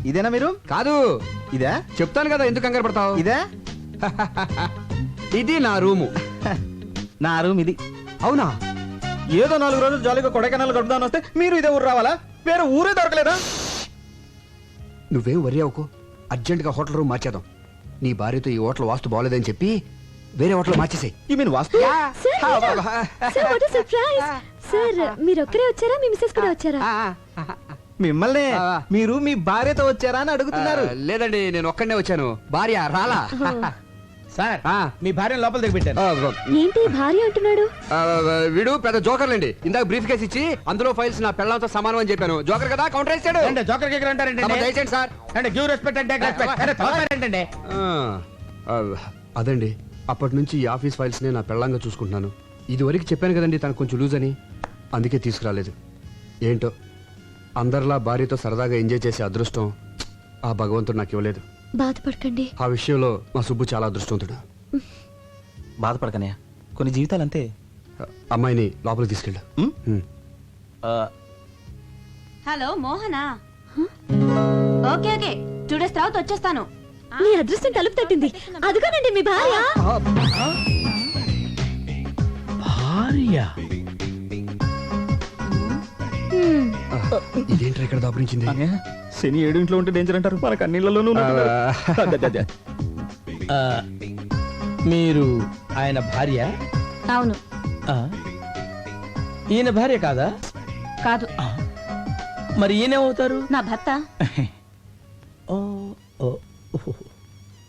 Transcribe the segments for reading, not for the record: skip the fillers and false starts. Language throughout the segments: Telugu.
ఇదేనా మీరు? కాదు. ఇదే? చెప్తాను కదా, ఎందుకు కంగారు పడతావు? ఇదే? ఇది నా రూము. నా రూమ్ ఇది. అవునా? ఏదో 4 రోజులు జాలీగా కొడైకెనాల్ గడుపుదాని వస్తే మీరు ఇదే ఊరు రావాలా? వేరే ఊరే దొరకలేదా? నువ్వేం వరి అవ్వకు. అర్జెంట్ గా హోటల్ రూమ్ మార్చేద్దాం. నీ భార్యతో ఈ హోటల్ వాస్తు బాగోలేదని చెప్పి వేరే హోటల్ మార్చేసాయి. You mean vastu? సార్ మీరు ఒక్కరే వచ్చారా, మీ మిస్సెస్ కూడా వచ్చారా? మిమ్మల్ని మీరు మీ భార్యతో వచ్చారా అని అడుగుతున్నారు. లేదండి, నేను ఒక్కడనే వచ్చాను. భార్య రాలా. సార్ మీ భార్య లోపల దిగబెట్టారు. ఏంటి భార్య అంటున్నాడు? వీడు పెద్ద జోకర్లండి. ఇందాక బ్రీఫ్ కేసు ఇచ్చి అందులో ఫైల్స్ నా పెళ్ళంతో సమానం అని చెప్పాను. జోకర్ కదా, కౌంటర్ వేసాడు. జోకర్ కేకర్ అంటారంటే దయచేయండి సార్. అంటే గివ్ రెస్పెక్ట్ అంటే ఏంటంటే అదండి, అప్పటి నుంచి ఈ ఆఫీస్ ఫైల్స్ నే నా పెళ్ళంగా చూసుకుంటున్నాను. ఇది వరకు చెప్పాను కదండి తనకు కొంచెం లూజ్ అని, అందుకే తీసుకురాలేదు. ఏంటో అందరిలా భార్యతో సరదాగా ఎంజాయ్ చేసే అదృష్టం ఆ భగవంతుడు నాకు ఇవ్వలేదు. బాధపడకండి. ఆ విషయంలో మా సుబ్బు చాలా అదృష్టవంతుడు. బాధపడకనయ్య, కొన్ని జీవితాలు అంతే. అమ్మాయిని లోపలికి తీసుకెళ్ళు. Hello Mohana. Okay okay 2 days తర్వాత వచ్చేస్తాను. మీ అదృష్టం తలుపు తట్టింది. అదిగోనండి మీ భార్య. ఇదేంట్రా ఇక్కడ దాపురించింది? శని 7 ఇంట్లో ఉంటే డేంజర్ అంటారు, మనకు అన్నిళ్ళలోనూ. మీరు ఆయన భార్య? అవును. ఈయన భార్య కాదా? కాదు. మరి ఈయనేమవుతారు? నా భర్త.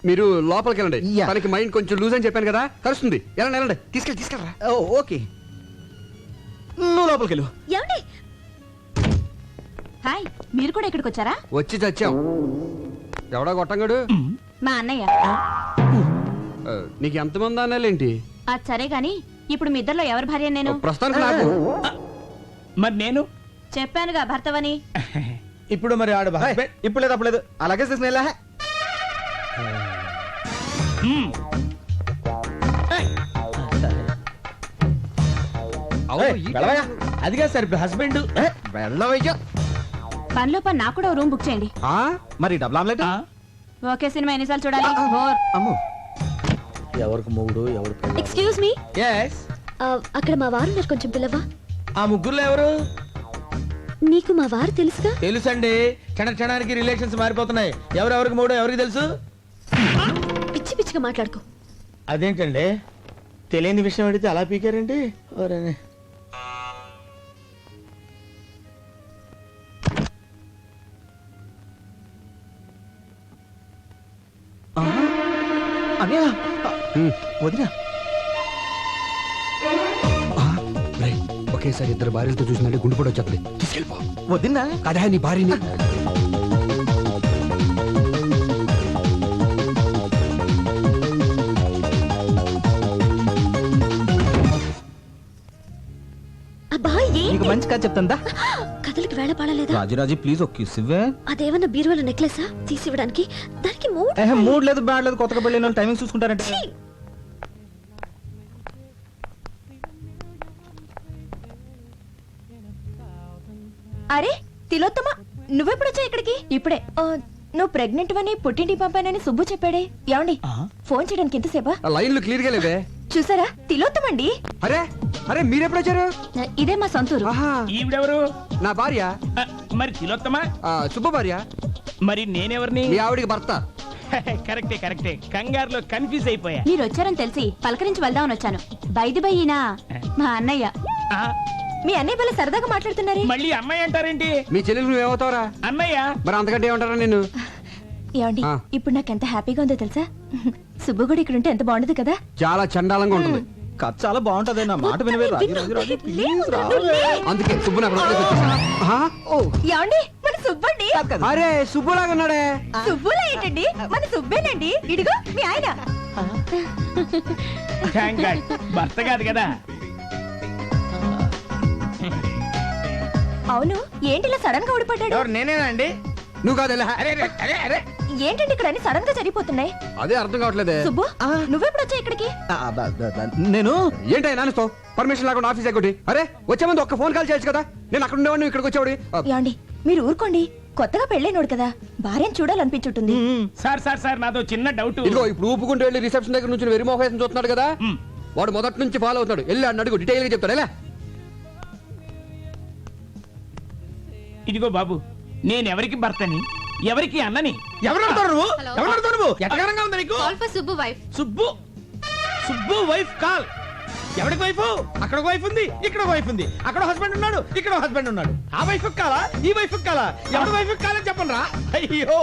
మీరు లోపలికి వెళ్ళండి. తనకి మైండ్ కొంచెం లూజ్ అని చెప్పాను కదా, కలుస్తుంది. వెళ్ళండి, తీసుకెళ్ళరా. ఓకే, నువ్వు లోపలికి వెళ్ళు. ఏమండి? హాయ్, మీరు కూడా ఇక్కడికి వచ్చారా? వచ్చి చచ్చాం. ఎవడా గొట్టంగాడు? మా అన్నయ్య. నీకు ఎంతమంది అన్నాలేంటి? అది సరే గాని ఇప్పుడు మీ ఇద్దరిలో ఎవరి భార్య నేను? ప్రస్తుతానికి నాకు. మరి నేను చెప్పానుగా భర్తవని. ఇప్పుడు మరి ఆడ భార్య? ఇప్పుడు లేదు, అప్పుడు లేదు. అలాగే చేసిన అదిగా సార్ హస్బెండ్. వెళ్ళవయ్యా. పనిలో పని నాకు కూడా రూమ్ బుక్ చేయండి. మరి డబుల్ ఆమ్లెట్? ఓకే, సినిమా ఎన్నిసార్లు చూడాలి? అమ్మో, ఎవరికి మొగుడు ఎవరు? ఎక్స్క్యూజ్ మీ, yes అక్కడ మా వారు ఉన్నారు, కొంచెం పిల్లవా? ఆ ముగ్గురులో ఎవరు? నీకు మా వారు తెలుసుగా? తెలుసండి, క్షణానికి రిలేషన్స్ మారిపోతున్నాయి. ఎవరెవరికి మూడో ఎవరికి తెలుసు? పిచ్చి పిచ్చిగా మాట్లాడుకో. అదేంటండి, తెలియని విషయం అడిగితే అలా పీకారండి. వదినా, ఒకేసారి ఇద్దరు భార్యలతో చూసినట్టు గుండు కూడా వచ్చేది. తీసుకెళ్ళిపో. వదినా కదా నీ భార్యని. నీకు మంచి కథ చెప్తుందా? కథలకి వేళ పడలేదా? రాజురాజు ప్లీజ్ ఒక కిస్ ఇవ్వే. అదేమన్నా బీరువాల నెక్లెసా తీసి ఇవ్వడానికి? దానికి మూడ్ లేదు, బ్యాడ్ లేదు. కొత్తగా పెళ్ళిన వాళ్ళు టైమింగ్ చూసుకుంటారంటే. అరే తిలోత్తమ, నువ్వెప్పుడు వచ్చా ఇక్కడికి? ఇప్పుడే. నువ్వు ప్రెగ్నెంట్ అని పుట్టింటి పంపానని సుబ్బు చెప్పాడే. ఏమండి ఫోన్ చేయడానికి ఎంతసేపా? లైన్లు క్లియర్ గా లేవే. చూసారా, తిలోత్తమండి. అరే అరే మీరెప్పుడు వచ్చారు? ఇదే మా సొంతూరు. ఈవిడెవరు? నా భార్య. మరి తిలోత్తమా? సుబ్బ భార్య. మరి నేనెవరిని? మీ ఆవిడికి భర్త. కరెక్టే. కంగారులో కన్ఫ్యూజ్ అయిపోయా. మీరు వచ్చారని తెలిసి పలకరించి వెళ్దామని వచ్చాను. బైది బయ్యినా మా అన్నయ్య. మీ అన్నయ్య వల్ల సరదాగా మాట్లాడుతున్నారే. మళ్ళీ అమ్మాయి అంటారేంటి? మీ చెల్లెలు నువ్వేమవుతావరా? అన్నయ్య. మరి అంతకంటే ఏమంటారా నేను? ఏమండి, ఇప్పుడు నాకు ఎంత హ్యాపీగా ఉందో తెలుసా? సుబ్బు కూడా ఇక్కడ ఉంటే ఎంత బాగుండదు కదా? చాలా చండాలంగా ఉంటుంది. కథ చాలా బాగుంటది, నా మాట వినవే. అందుకే సుబ్బు నాకు ఏమండి, మన సుబ్బండి. అరే సుబ్బులాగా ఉన్నాడే. సుబ్బులా ఏంటండి, మన సుబ్బేనండి. ఇడిగో మీ ఆయన. భర్త కాదు కదా. అవును, ఏంటి ఇలా సడన్ గా ఊడిపడ్డాడు? నేనేనా అండి? నువ్వు కాదు. ఏంటండి ఇక్కడ అన్ని సడన్ గా జరిగిపోతున్నాయి? అదే అర్థం కావట్లేదే. సుబ్బు, నువ్వెప్పుడు వచ్చా ఇక్కడికి? నేను ఏంటి నాన్నతో పర్మిషన్ లేకుండా ఆఫీస్ ఎక్కటి? అరే వచ్చే ముందు ఒక్క ఫోన్ కాల్ చేయొచ్చు కదా. నేను అక్కడ ఉండేవాడిని, ఇక్కడికి వచ్చేవాడి. ఏమండి మీరు ఊరుకోండి. కొత్తగా పెళ్ళైనోడు కదా భార్యను చూడాలనిపించుంటుంది. సార్ నాదో చిన్న డౌట్. ఇదిగో ఇప్పుడు ఊపుకుంటూ వెళ్ళి రిసెప్షన్ దగ్గర నుంచి వెరిమోహేసం చూస్తున్నాడు కదా, వాడు మొదటి నుంచి ఫాలో అవుతాడు. వెళ్ళి అన్న అడుగు, డీటెయిల్ గా చెప్తాడు. ఎలా ఇదిగో బాబు, నేను ఎవరికి భర్తని ఎవరికి అన్నని? ఎవరు అడుగుతావు నువ్వు? ఎవరు అడుగుతావు నువ్వు? ఎట్టగానంగా ఉంది నీకు? Subbu Subbu wife call. ఎవరికి వైఫ్? అక్కడ వైఫ్ ఉంది, ఇక్కడ వైఫ్ ఉంది. అక్కడ హస్బెండ్ ఉన్నాడు, ఇక్కడ హస్బెండ్ ఉన్నాడు. ఆ వైఫ్ కాలా, ఈ వైఫ్ కాలా? ఎవరి వైఫ్ కాలని చెప్పండి రా. అయ్యో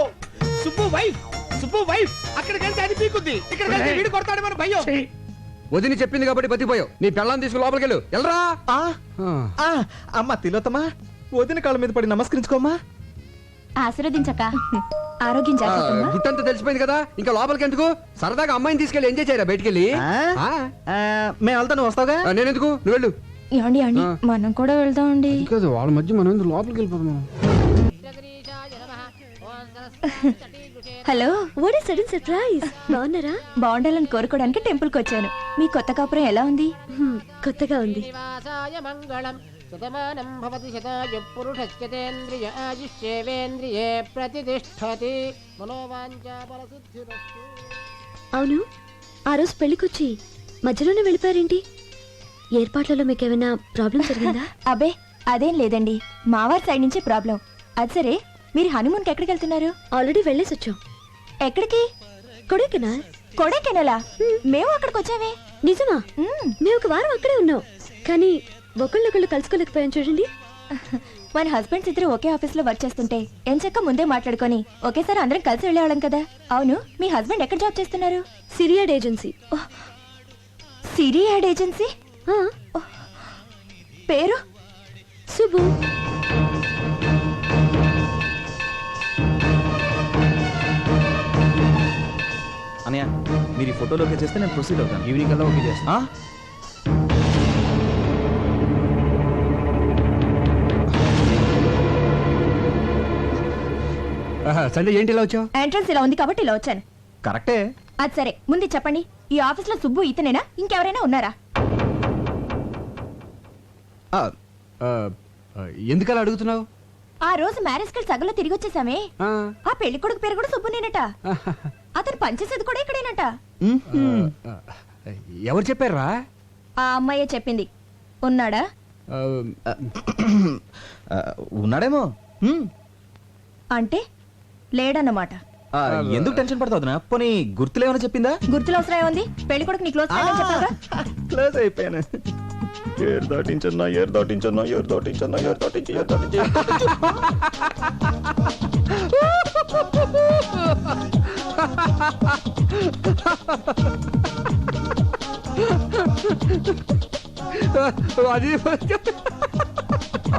సుబ్బు వైఫ్, సుబ్బు వైఫ్. అక్కడికి వెళ్తే అది పీకుద్ది, ఇక్కడ వెళ్తే వీడు కొడతాడు మన భయ్యో. వదిని చెప్పింది కాబట్టి బతిపోయావు. నీ పెళ్ళాన్ని తీసుకుని లోపలికి వెళ్ళు. వెళ్ళరా. అమ్మ తిలోత్తమా, వదిన కాళ్ళ మీద పడి నమస్కరించుకోమ్మా. ఆశీర్వదించక. ఆరోగ్యం జాగ్రత్తమ్మా. గుట్టంతా తెలిసిపోయింది కదా, ఇంకా లోపలికి ఎందుకు? సరదాగా అమ్మాయిని తీసుకెళ్ళి ఎంజాయ్ చేయరా బయటికి వెళ్ళి. మేము వెళ్తా, నువ్వు వస్తావుగా? నేనెందుకు, నువ్వు వెళ్ళు. ఏమండి ఏమండి, మనం కూడా వెళ్దామండి. కాదు, వాళ్ళ మధ్య మనం ఎందుకు లోపలికి వెళ్ళిపోతాం? Hello, what is sudden surprise? బాగున్నారా? బాగుండాలని కోరుకోవడానికి టెంపుల్ కి వచ్చాను. మీ కొత్త కాపురం ఎలా ఉంది? కొత్తగా ఉంది. నివాసాయ మంగళం శతమానం భవతి శతాయు పురుషస్యతేంద్రియ ఆయుష్యేవేంద్రియే ప్రతిష్టతి మనోవాంఛా ఫలసిద్ధిరస్తు. అవును, ఆ రోజు పెళ్లికొచ్చి మధ్యలోనే వెళ్ళిపోయారేంటి? ఏర్పాట్లలో మీకు ఏమైనా ప్రాబ్లం జరిగిందా? అబే అదేం లేదండి, మావారి సైడ్ నుంచే ప్రాబ్లం. అది సరే, మీరు హనీమూన్కి ఎక్కడికి వెళ్తున్నారు? ఆల్రెడీ వెళ్ళేసి వచ్చాం. ఎక్కడికి? కొడైకెనాల్. కొడైకెనాలా? మేము అక్కడికి వచ్చామే. నిజమా? మేము ఒక వారం అక్కడే ఉన్నాం, కానీ ఒకళ్ళొకళ్ళు కలుసుకోలేకపోయాం చూడండి. మన హస్బెండ్స్ ఇద్దరు ఒకే ఆఫీస్ లో వర్క్ చేస్తుంటే ఎంచక్క ముందే మాట్లాడుకొని ఒకేసారి అందరం కలిసి వెళ్ళేవాళ్ళం కదా. అవును, మీ హస్బెండ్ ఎక్కడ జాబ్ చేస్తున్నారు? సిరియాడ్ ఏజెన్సీ. సిరియాడ్ ఏజెన్సీ? పేరు? సుబ్బు. అనయ్య, మీరు ఈ ఫోటోలో ఓకే చేస్తే నేను ప్రొసీడ్ అవుతాను. ఈవినింగ్ కల్లా ఓకే చేస్తా. సంజయ్, ఏంటి ఇలా వచ్చావు? ఎంట్రన్స్ ఇలా ఉంది కాబట్టి ఇలా వచ్చాను. కరెక్టే. అది సరే, ముందు చెప్పండి, ఈ ఆఫీస్ లో సుబ్బు ఇతనేనా, ఇంకెవరైనా ఉన్నారా? ఎందుకలా అడుగుతున్నావు? ఆ రోజు మ్యారేజ్ కి సగంలో తిరిగి వచ్చేసామే. ఆ పెళ్లి కొడుకు పేరు కూడా సుబ్బునేనట. అతను పనిచేసేది కూడా ఇక్కడేనట. ఎవరు చెప్పారా? ఆ అమ్మాయే చెప్పింది. ఉన్నాడా? ఉన్నాడేమో. అంటే లేడన్నమాట. ఎందుకు టెన్షన్ పడతావు? పోనీ గుర్తులేమని చెప్పిందా? గుర్తులు అవసరం ఏముంది? పెళ్లి కొడుకు నీ క్లోజ్ ఫ్రెండ్ అని చెప్పాగా. క్లోజ్ అయిపోయాను. ఏరు దాటించన్నా, ఏరు దాటించన్నా, ఏరు దాటించన్నా, ఏరు దాటించి, ఏరు దాటించి.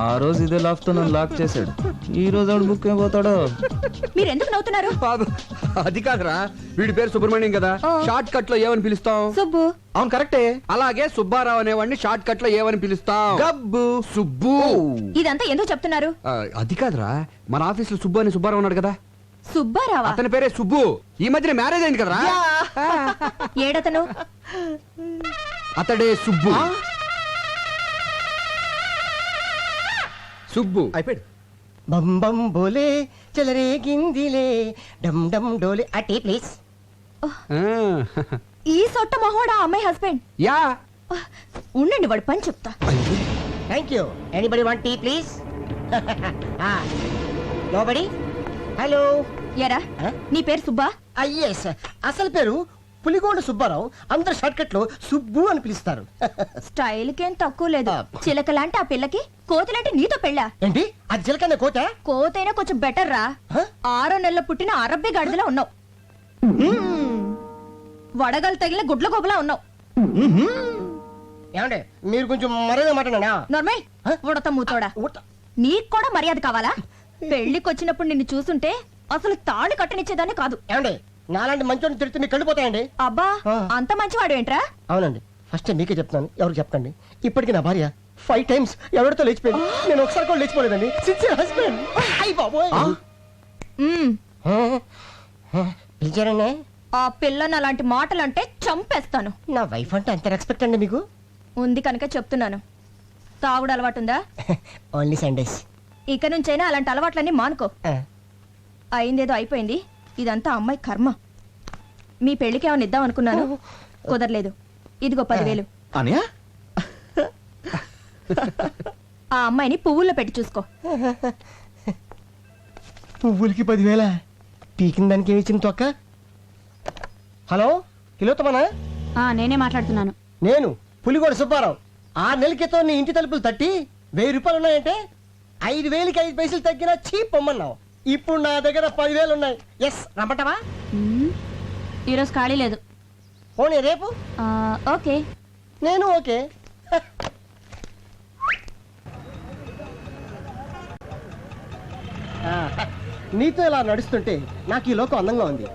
ఆ రోజు ఇదే లాక్ తో నన్ను లాక్ చేశాడు. ఈ రోజు ఆవిడ బుక్ అయిపోతాడో. మీరు ఎందుకు నవ్వుతున్నారు? అది కాదురా, వీడి పేరు సుబ్రహ్మణ్యం కదా, షార్ట్ కట్ లో ఏమని పిలుస్తాం? సుబ్బు. అవును, కరెక్టే. అలాగే సుబ్బారావు అనేవాడిని షార్ట్ కట్ లో ఏమని పిలుస్తాం? గబ్బు. సుబ్బు. ఇదంతా ఎందుకు చెప్తున్నారు? అది కాదురా, మన ఆఫీస్ లో సుబ్బు అని సుబ్బారావు ఉన్నాడు కదా, సుబ్బారావా? అతని పేరే సుబ్బు. ఈ మధ్యన మ్యారేజ్ అయింది కదరా. ఏడతను? అతడే సుబ్బు. సుబ్బు అయిపోయాడు. బం బం బోలే చలరే గిందిలే డమ్ డమ్ డోలే అటీ ప్లీజ్. ఈ సొట్ట మహోడా అమ్మాయి హస్బెండ్. యా. ఉండండి, వాడు పని చెప్తా. Thank you. Anybody want tea please? Nobody. Hello. ఎరా, నీ పేరు సుబ్బా? ఎస్, అసలు పేరు పులిగోండ సుబ్బారావు. అందరు షార్ట్ కట్ లో సుబ్బు అని పిలుస్తారు. స్టైల్ కేం తక్కువ లేదు. చిలకలాంటి ఆ పిల్లకి కోతలాంటి నీతో పెళ్ళా? ఏంటి, అది చిలకన్న కోత? కోతైనా కొంచెం బెటర్ రా. 6 నెలల పుట్టిన అరబ్బి గాడిదలా ఉన్నావు. వడగలు తగిలిన గుడ్ల గోబలా ఉన్నావు. ఏమండి, మీరు కొంచెం మర్యాద మాట్లాడా? నార్మల్ ఉడత మూతోడా. నీకు కూడా మర్యాద కావాలా? పెళ్లికి వచ్చినప్పుడు నిన్ను చూస్తుంటే అసలు తాళి కట్టనిచ్చేదాన్ని కాదు. ఏమండి, నాలాంటి మంచోని తిడితే మీకు కళ్ళిపోతాయండి. అబ్బా, అంత మంచివాడు ఏంట్రా? అవునండి, ఫస్ట్ మీకే చెప్తాను, ఎవరికి చెప్పండి. ఇప్పటికి నా భార్య 5 times ఎవరితో లేచిపోయింది. నేను ఒకసారి కూడా లేచిపోలేదండి. Sincere husband. అయ్యి బాబోయ్. పిలిచారండి? ఆ పిల్లని అలాంటి మాటలంటే చంపేస్తాను. నా వైఫ్ అంటే అంత రెస్పెక్ట్ అండి మీకు? ఉంది కనుక చెప్తున్నాను. తాగుడు అలవాటుందా? Only Sundays. ఇక నుంచైనా అలాంటి అలవాట్లన్నీ మానుకో అయిందేదో అయిపోయింది ఇదంతా అమ్మాయి కర్మ మీ పెళ్లికి ఏమైనా ఇద్దాం అనుకున్నాను కుదరలేదు ఇదిగో 10,000 అనయా ఆ అమ్మాయిని పువ్వుల్లో పెట్టి చూసుకో పువ్వులకి 10,000 పీకిన దానికి ఏమి ఇచ్చింది తొక్క? హలో తిలోత్తమనా? నేనే మాట్లాడుతున్నాను నేను పులిగోడ సుబ్బారావు. 6 నెలల క్రితం నీ ఇంటి తలుపులు తట్టి 1,000 రూపాయలు ఉన్నాయంటే 5,000కి 5 పైసలు తగ్గినా చీప్ పొమ్మన్నావు. ఇప్పుడు నా దగ్గర 10,000 ఉన్నాయి. ఎస్ రమ్మంటావా? ఈరోజు ఖాళీ లేదు పోనీ రేపు? ఓకే నేను ఓకే. నీతో ఇలా నడుస్తుంటే నాకు ఈ లోకం అందంగా ఉంది.